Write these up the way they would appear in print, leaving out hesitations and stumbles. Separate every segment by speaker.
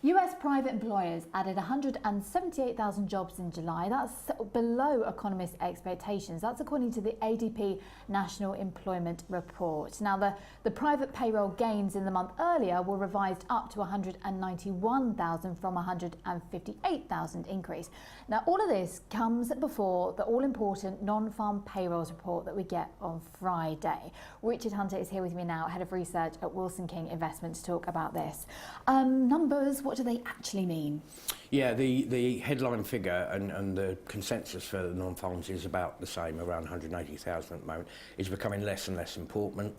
Speaker 1: US private employers added 178,000 jobs in July. That's below economists' expectations. That's according to the ADP National Employment Report. Now, the private payroll gains in the month earlier were revised up to 191,000 from 158,000 increase. Now, all of this comes before the all-important non-farm payrolls report that we get on Friday. Richard Hunter is here with me now, Head of Research at Wilson King Investment, to talk about this. Numbers, what do they actually mean?
Speaker 2: Yeah, the headline figure and the consensus for the non-farms is about the same, around 180,000 at the moment. It's becoming less and less important.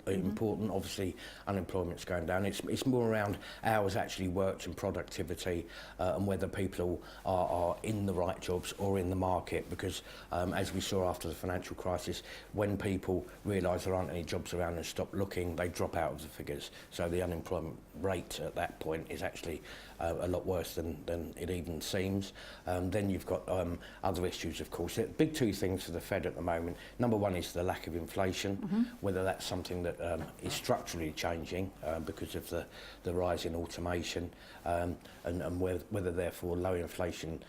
Speaker 2: Obviously, unemployment's going down. It's more around hours actually worked and productivity and whether people are in the right jobs or in the market, because as we saw after the financial crisis, when people realise there aren't any jobs around and stop looking, they drop out of the figures. So the unemployment rate at that point is actually a lot worse than it even seems. Then you've got other issues, of course. The big two things for the Fed at the moment. Number one is the lack of inflation, whether that's something that is structurally changing because of the rise in automation, and whether therefore low inflation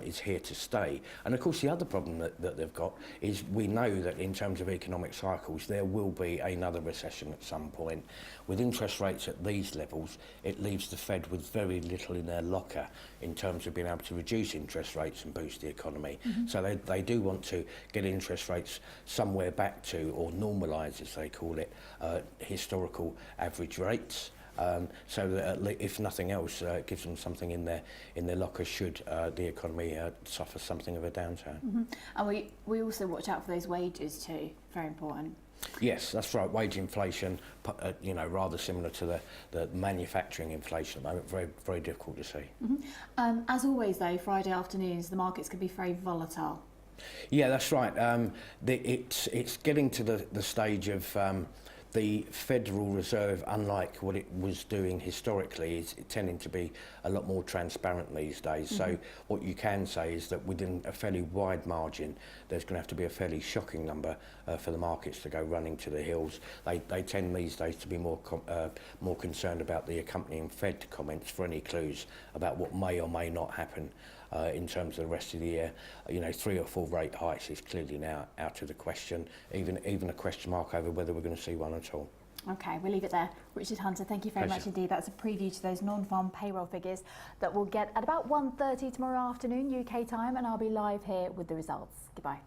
Speaker 2: is here to stay. And of course the other problem that they've got is we know that in terms of economic cycles there will be another recession at some point. With interest rates at these levels, it leaves the Fed with very little in their locker in terms of being able to reduce interest rates and boost the economy. So they do want to get interest rates somewhere back to, or normalise as they call it, historical average rates. So that if nothing else, it gives them something in their locker should the economy suffer something of a downturn.
Speaker 1: And we also watch out for those wages too, very important.
Speaker 2: Yes, that's right. Wage inflation, rather similar to the manufacturing inflation at the moment, very, very difficult to see.
Speaker 1: As always though, Friday afternoons, the markets can be very volatile.
Speaker 2: Yeah, that's right. It's getting to the stage of the Federal Reserve, unlike what it was doing historically, is tending to be a lot more transparent these days. So what you can say is that within a fairly wide margin, there's going to have to be a fairly shocking number for the markets to go running to the hills. They tend these days to be more concerned about the accompanying Fed comments for any clues about what may or may not happen in terms of the rest of the year. 3 or 4 rate hikes is clearly now out of the question, even a question mark over whether we're going to see one at all.
Speaker 1: Okay, we'll leave it there. Richard Hunter, thank you very much indeed. That's a preview to those non-farm payroll figures that we'll get at about 1:30 tomorrow afternoon UK time, and I'll be live here with the results. Goodbye.